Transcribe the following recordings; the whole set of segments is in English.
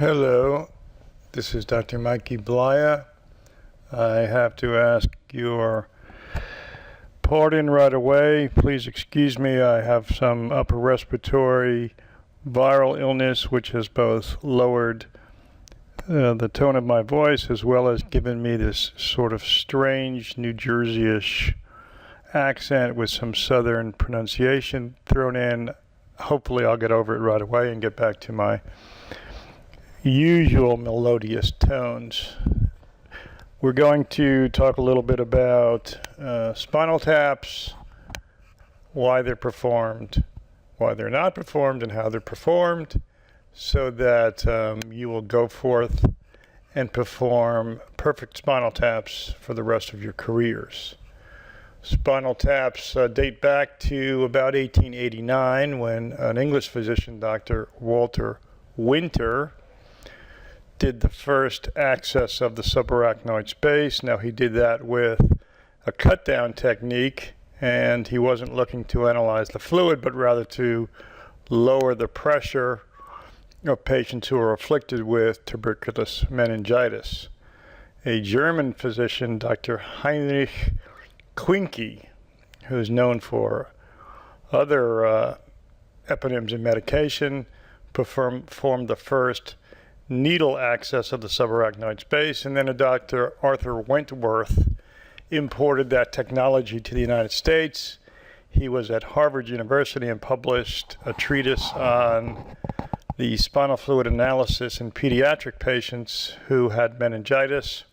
Hello, this is Dr. Mikey Blaya. I have to ask your pardon right away. Please excuse me. I have some upper respiratory viral illness which has both lowered the tone of my voice as well as given me this sort of strange New Jersey-ish accent with some southern pronunciation thrown in. Hopefully I'll get over it right away and get back to my usual melodious tones. We're going to talk a little bit about spinal taps, why they're performed, why they're not performed, and how they're performed, so that you will go forth and perform perfect spinal taps for the rest of your careers. Spinal taps date back to about 1889 when an English physician, Dr. Walter Winter, did the first access of the subarachnoid space. Now he did that with a cut down technique, and he wasn't looking to analyze the fluid but rather to lower the pressure of patients who are afflicted with tuberculous meningitis. A German physician, Dr. Heinrich Quincke, who is known for other eponyms in medication, performed the first needle access of the subarachnoid space, and then a Dr. Arthur Wentworth imported that technology to the United States. He was at Harvard University and published a treatise on the spinal fluid analysis in pediatric patients who had meningitis.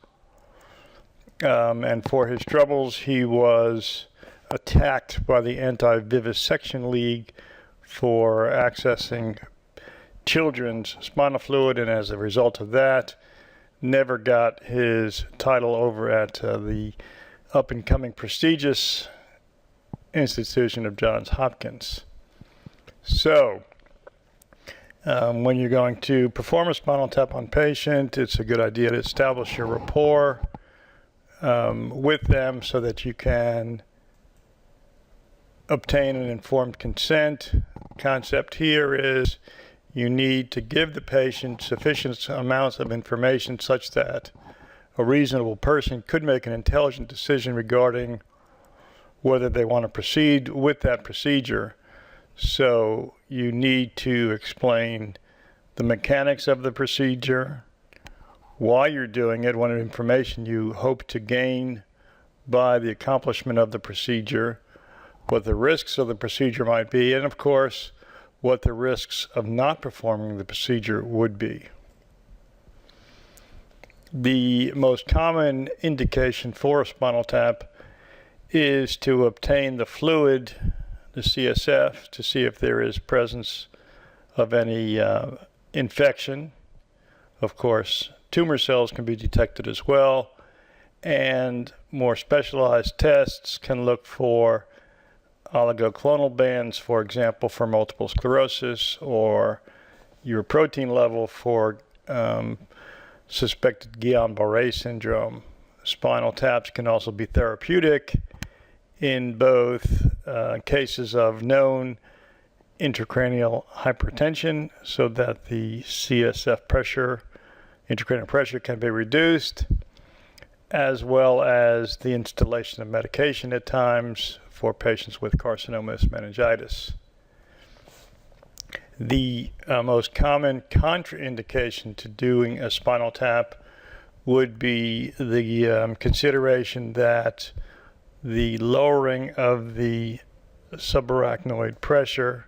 And for his troubles, he was attacked by the Anti-Vivisection League for accessing children's spinal fluid, and as a result of that, never got his title over at the up-and-coming prestigious institution of Johns Hopkins. So, when you're going to perform a spinal tap on patient, it's a good idea to establish your rapport with them so that you can obtain an informed consent. Concept here is you need to give the patient sufficient amounts of information such that a reasonable person could make an intelligent decision regarding whether they want to proceed with that procedure. So you need to explain the mechanics of the procedure, why you're doing it, what information you hope to gain by the accomplishment of the procedure, what the risks of the procedure might be, and of course, what the risks of not performing the procedure would be. The most common indication for a spinal tap is to obtain the fluid, the CSF, to see if there is presence of any infection. Of course, tumor cells can be detected as well, and more specialized tests can look for oligoclonal bands, for example, for multiple sclerosis, or your protein level for suspected Guillain-Barré syndrome. Spinal taps can also be therapeutic in both cases of known intracranial hypertension, so that the CSF pressure, intracranial pressure, can be reduced, as well as the installation of medication at times for patients with carcinomatous meningitis. The most common contraindication to doing a spinal tap would be the consideration that the lowering of the subarachnoid pressure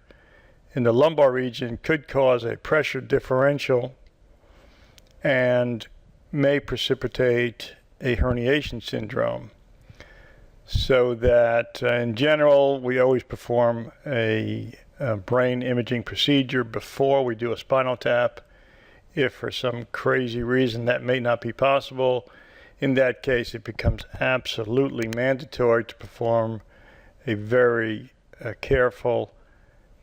in the lumbar region could cause a pressure differential and may precipitate a herniation syndrome. So that in general, we always perform a brain imaging procedure before we do a spinal tap. If for some crazy reason that may not be possible, in that case it becomes absolutely mandatory to perform a very careful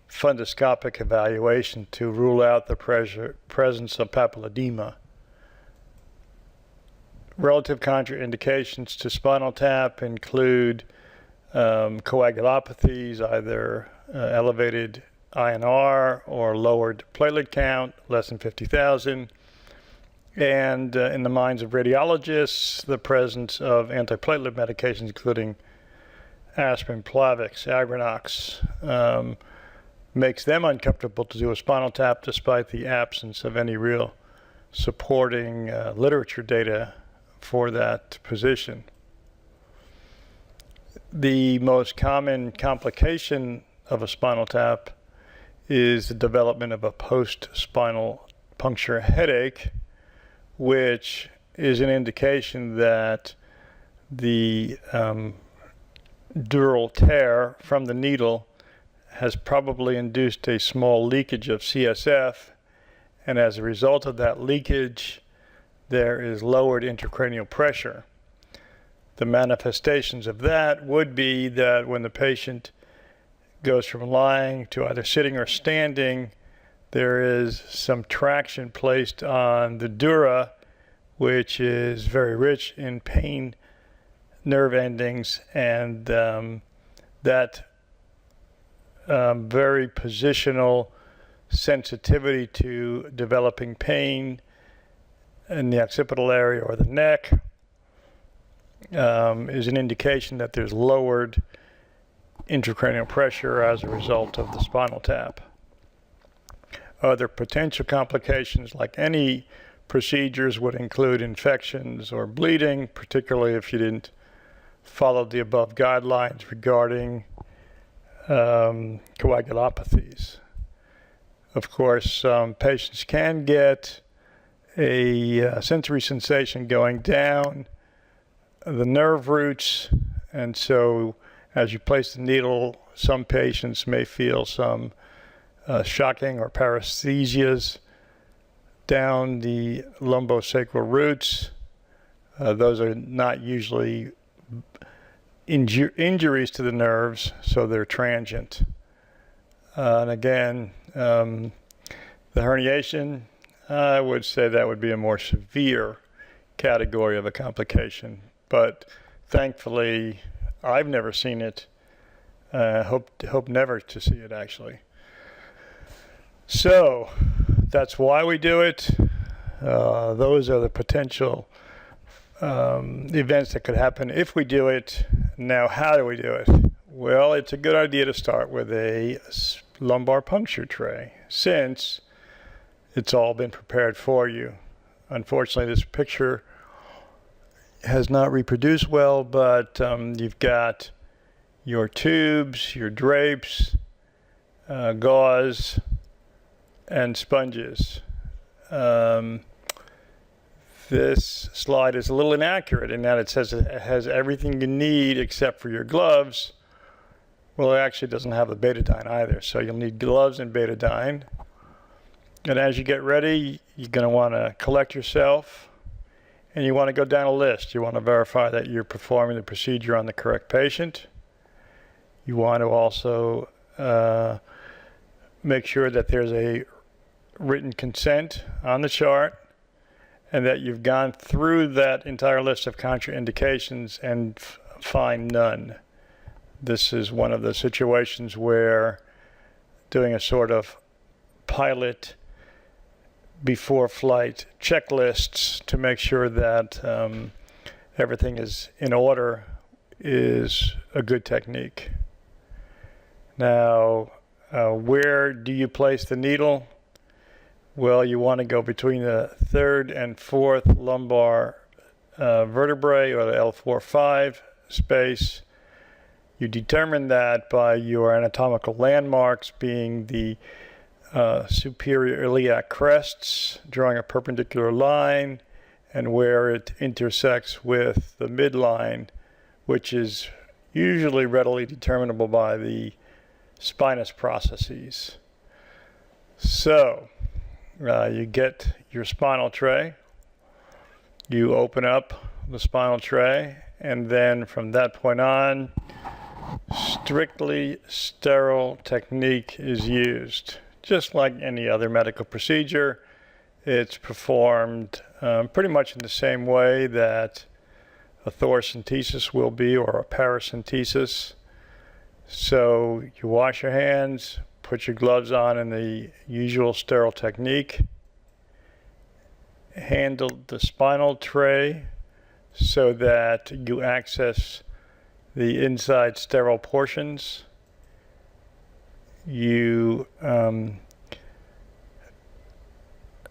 fundoscopic evaluation to rule out the presence of papilledema. Relative contraindications to spinal tap include coagulopathies, either elevated INR or lowered platelet count, less than 50,000, and in the minds of radiologists, the presence of antiplatelet medications, including aspirin, Plavix, Agrinox, makes them uncomfortable to do a spinal tap despite the absence of any real supporting literature data for that position. The most common complication of a spinal tap is the development of a post-spinal puncture headache, which is an indication that the dural tear from the needle has probably induced a small leakage of CSF, and as a result of that leakage, there is lowered intracranial pressure. The manifestations of that would be that when the patient goes from lying to either sitting or standing, there is some traction placed on the dura, which is very rich in pain nerve endings, and that very positional sensitivity to developing pain in the occipital area or the neck is an indication that there's lowered intracranial pressure as a result of the spinal tap. Other potential complications, like any procedures, would include infections or bleeding, particularly if you didn't follow the above guidelines regarding coagulopathies. Of course, patients can get a sensory sensation going down the nerve roots, and so as you place the needle, some patients may feel some shocking or paresthesias down the lumbosacral roots. Those are not usually injuries to the nerves, so they're transient. And again, the herniation, I would say that would be a more severe category of a complication, but thankfully I've never seen it. Hope never to see it, actually. So that's why we do it. Those are the potential events that could happen if we do it. Now, how do we do it? Well, it's a good idea to start with a lumbar puncture tray, since it's all been prepared for you. Unfortunately, this picture has not reproduced well, but you've got your tubes, your drapes, gauze, and sponges. This slide is a little inaccurate in that it says it has everything you need except for your gloves. Well, it actually doesn't have the betadine either, so you'll need gloves and betadine. And as you get ready, you're going to want to collect yourself, and you want to go down a list. You want to verify that you're performing the procedure on the correct patient. You want to also make sure that there's a written consent on the chart, and that you've gone through that entire list of contraindications and find none. This is one of the situations where doing a sort of pilot before flight checklists to make sure that everything is in order is a good technique. Now, where do you place the needle? Well, you want to go between the third and fourth lumbar vertebrae, or the L4-5 space. You determine that by your anatomical landmarks being the superior iliac crests, drawing a perpendicular line, and where it intersects with the midline, which is usually readily determinable by the spinous processes. So, you get your spinal tray, you open up the spinal tray, and then from that point on, strictly sterile technique is used. Just like any other medical procedure, it's performed pretty much in the same way that a thoracentesis will be, or a paracentesis. So you wash your hands, put your gloves on in the usual sterile technique, handle the spinal tray so that you access the inside sterile portions. You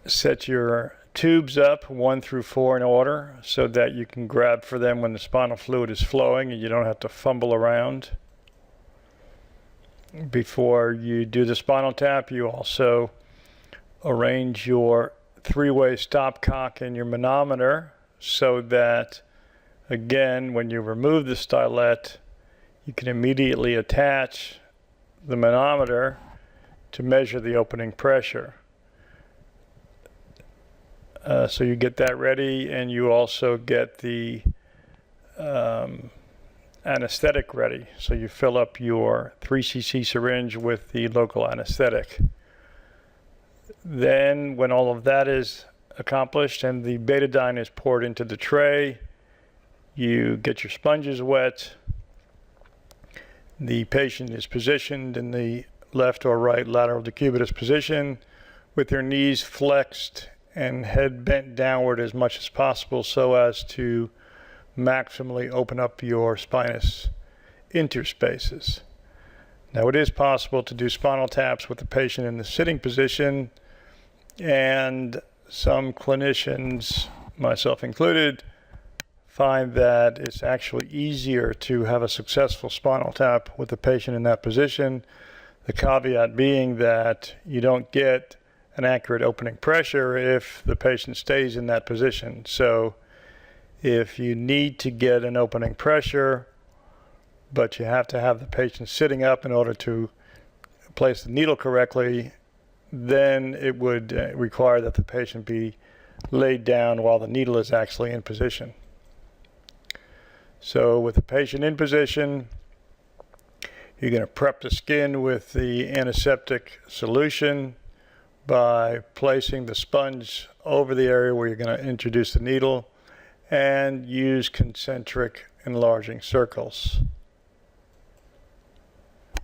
set your tubes up 1 through 4 in order so that you can grab for them when the spinal fluid is flowing and you don't have to fumble around. Before you do the spinal tap, you also arrange your 3-way stopcock and your manometer so that, again, when you remove the stylet, you can immediately attach the manometer to measure the opening pressure. So you get that ready, and you also get the anesthetic ready. So you fill up your 3 cc syringe with the local anesthetic. Then when all of that is accomplished and the betadine is poured into the tray, you get your sponges wet. The patient is positioned in the left or right lateral decubitus position with their knees flexed and head bent downward as much as possible so as to maximally open up your spinous interspaces. Now, it is possible to do spinal taps with the patient in the sitting position, and some clinicians, myself included, find that it's actually easier to have a successful spinal tap with the patient in that position. The caveat being that you don't get an accurate opening pressure if the patient stays in that position. So if you need to get an opening pressure, but you have to have the patient sitting up in order to place the needle correctly, then it would require that the patient be laid down while the needle is actually in position. So with the patient in position, you're going to prep the skin with the antiseptic solution by placing the sponge over the area where you're going to introduce the needle, and use concentric enlarging circles.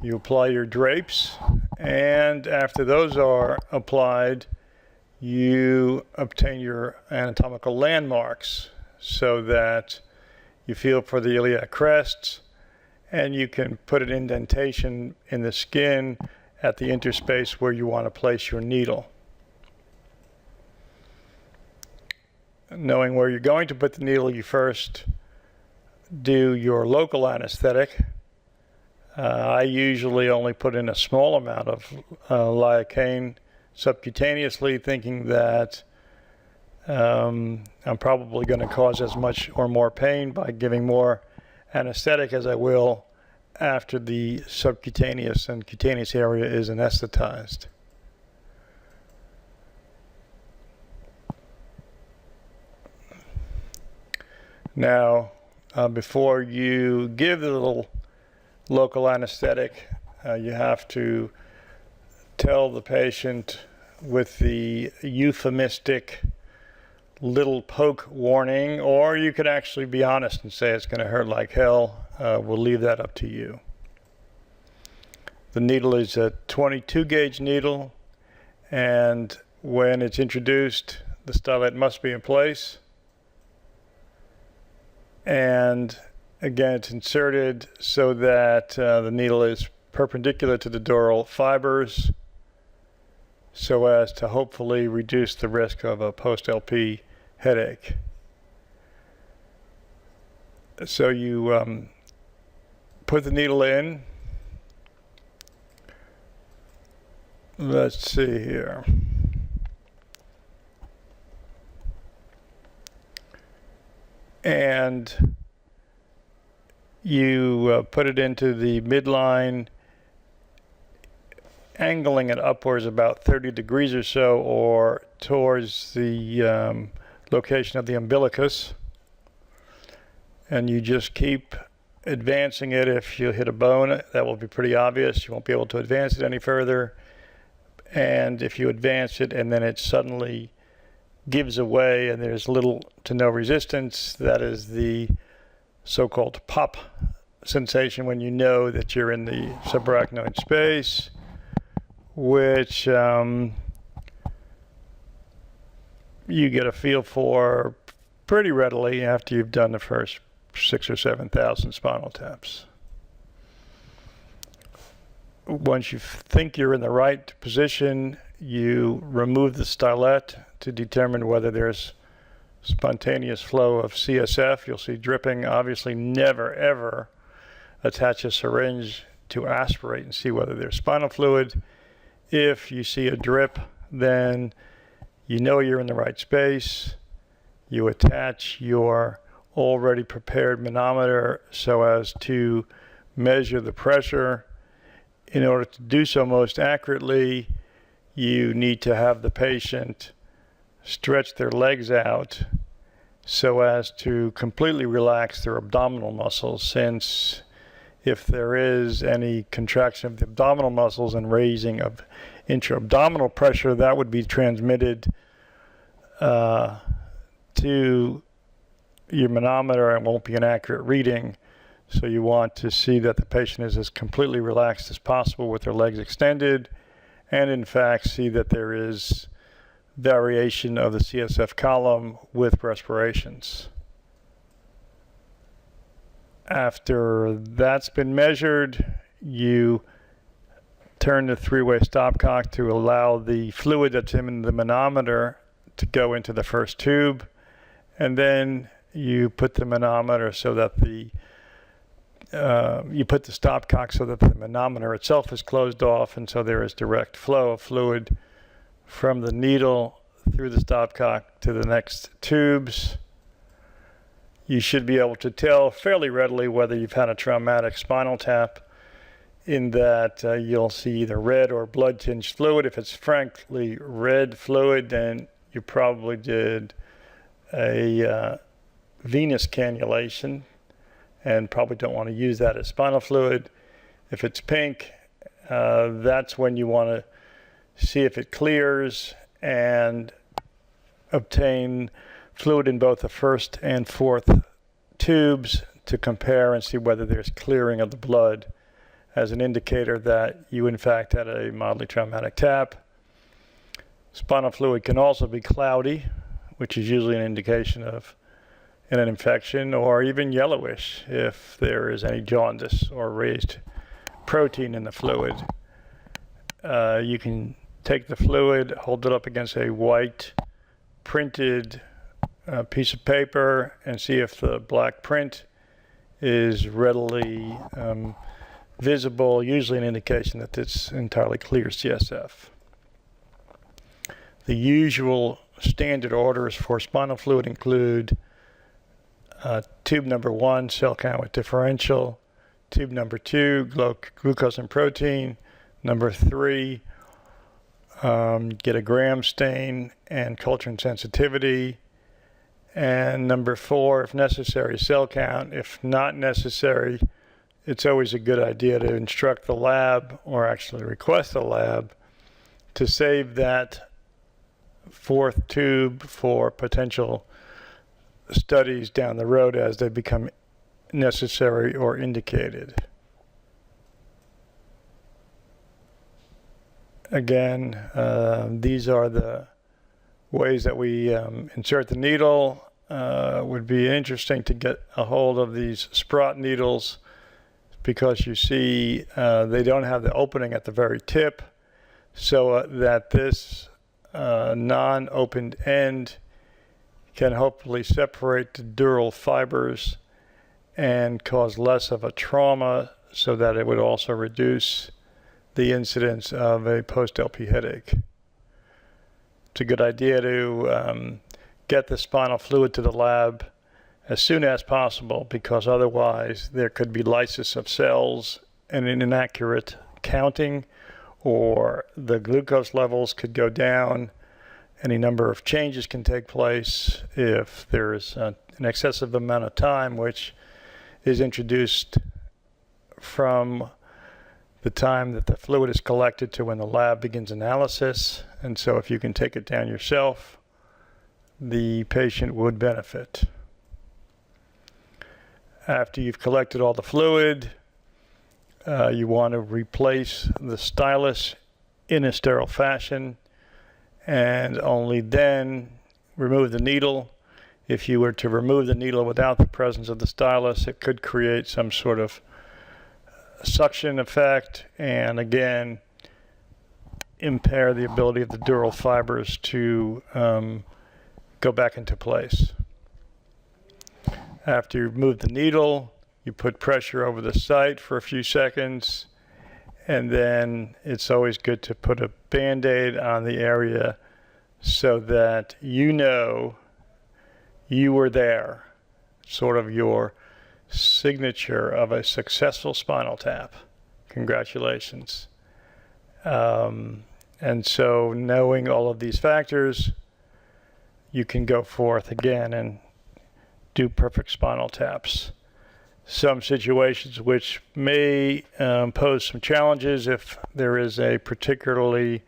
You apply your drapes, and after those are applied, you obtain your anatomical landmarks so that you feel for the iliac crests, and you can put an indentation in the skin at the interspace where you want to place your needle. Knowing where you're going to put the needle, you first do your local anesthetic. I usually only put in a small amount of lidocaine subcutaneously, thinking that I'm probably going to cause as much or more pain by giving more anesthetic as I will after the subcutaneous and cutaneous area is anesthetized. Now, before you give the little local anesthetic, you have to tell the patient with the euphemistic little poke warning, or you could actually be honest and say it's going to hurt like hell. We'll leave that up to you. The needle is a 22 gauge needle, and when it's introduced, the stylet must be in place. And again, it's inserted so that the needle is perpendicular to the dural fibers, so as to hopefully reduce the risk of a post-LP headache. So you put the needle in. Let's see here. And you put it into the midline, angling it upwards about 30 degrees or so, or towards the location of the umbilicus. And you just keep advancing it. If you hit a bone, that will be pretty obvious. You won't be able to advance it any further. And if you advance it and then it suddenly gives away and there's little to no resistance, that is the so-called pop sensation when you know that you're in the subarachnoid space, which you get a feel for pretty readily after you've done the first 6,000 or 7,000 spinal taps. Once you think you're in the right position, you remove the stylet to determine whether there's spontaneous flow of CSF. You'll see dripping. Obviously, never ever attach a syringe to aspirate and see whether there's spinal fluid. If you see a drip, then you know you're in the right space. You attach your already prepared manometer so as to measure the pressure. In order to do so most accurately, you need to have the patient stretch their legs out so as to completely relax their abdominal muscles, since if there is any contraction of the abdominal muscles and raising of intra-abdominal pressure, that would be transmitted to your manometer and won't be an accurate reading. So you want to see that the patient is as completely relaxed as possible with their legs extended, and in fact see that there is variation of the CSF column with respirations. After that's been measured, you turn the three-way stopcock to allow the fluid that's in the manometer to go into the first tube, and then you put the manometer so that you put the stopcock so that the manometer itself is closed off, and so there is direct flow of fluid from the needle through the stopcock to the next tubes. You should be able to tell fairly readily whether you've had a traumatic spinal tap, in that you'll see either red or blood-tinged fluid. If it's frankly red fluid, then you probably did a venous cannulation and probably don't want to use that as spinal fluid. If it's pink, that's when you want to see if it clears and obtain fluid in both the first and fourth tubes to compare and see whether there's clearing of the blood as an indicator that you in fact had a mildly traumatic tap. Spinal fluid can also be cloudy, which is usually an indication of an infection, or even yellowish if there is any jaundice or raised protein in the fluid. You can take the fluid, hold it up against a white printed piece of paper and see if the black print is readily visible, usually an indication that it's entirely clear CSF. The usual standard orders for spinal fluid include tube number 1, cell count with differential; tube number 2, glucose and protein; number 3, get a gram stain and culture and sensitivity; and number 4, if necessary, cell count. If not necessary, it's always a good idea to instruct the lab, or actually request the lab, to save that 4th tube for potential studies down the road as they become necessary or indicated. Again, these are the ways that we insert the needle. Would be interesting to get a hold of these Sprott needles, because you see they don't have the opening at the very tip, so that this non-opened end can hopefully separate the dural fibers and cause less of a trauma, so that it would also reduce the incidence of a post-LP headache. It's a good idea to get the spinal fluid to the lab as soon as possible, because otherwise there could be lysis of cells and an inaccurate counting, or the glucose levels could go down. Any number of changes can take place if there is an excessive amount of time which is introduced from the time that the fluid is collected to when the lab begins analysis. And so if you can take it down yourself, the patient would benefit. After you've collected all the fluid, you want to replace the stylus in a sterile fashion, and only then remove the needle. If you were to remove the needle without the presence of the stylus, it could create some sort of suction effect, and again, impair the ability of the dural fibers to go back into place. After you remove the needle, you put pressure over the site for a few seconds, and then it's always good to put a Band-Aid on the area so that you know you were there, sort of your signature of a successful spinal tap. Congratulations. And so knowing all of these factors, you can go forth again and do perfect spinal taps. Some situations which may pose some challenges if there is a particularly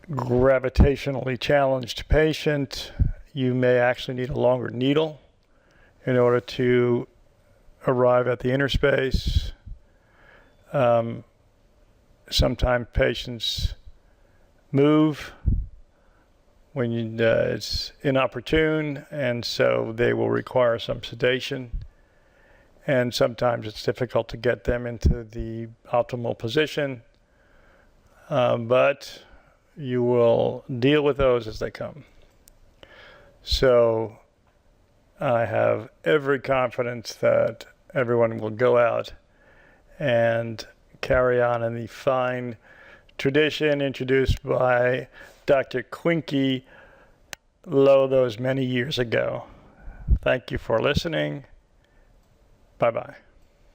gravitationally challenged patient, you may actually need a longer needle in order to arrive at the interspace. Sometimes patients move when it's inopportune, and so they will require some sedation. And sometimes it's difficult to get them into the optimal position, but you will deal with those as they come. So I have every confidence that everyone will go out and carry on in the fine tradition introduced by Dr. Quinky those many years ago. Thank you for listening. Bye-bye.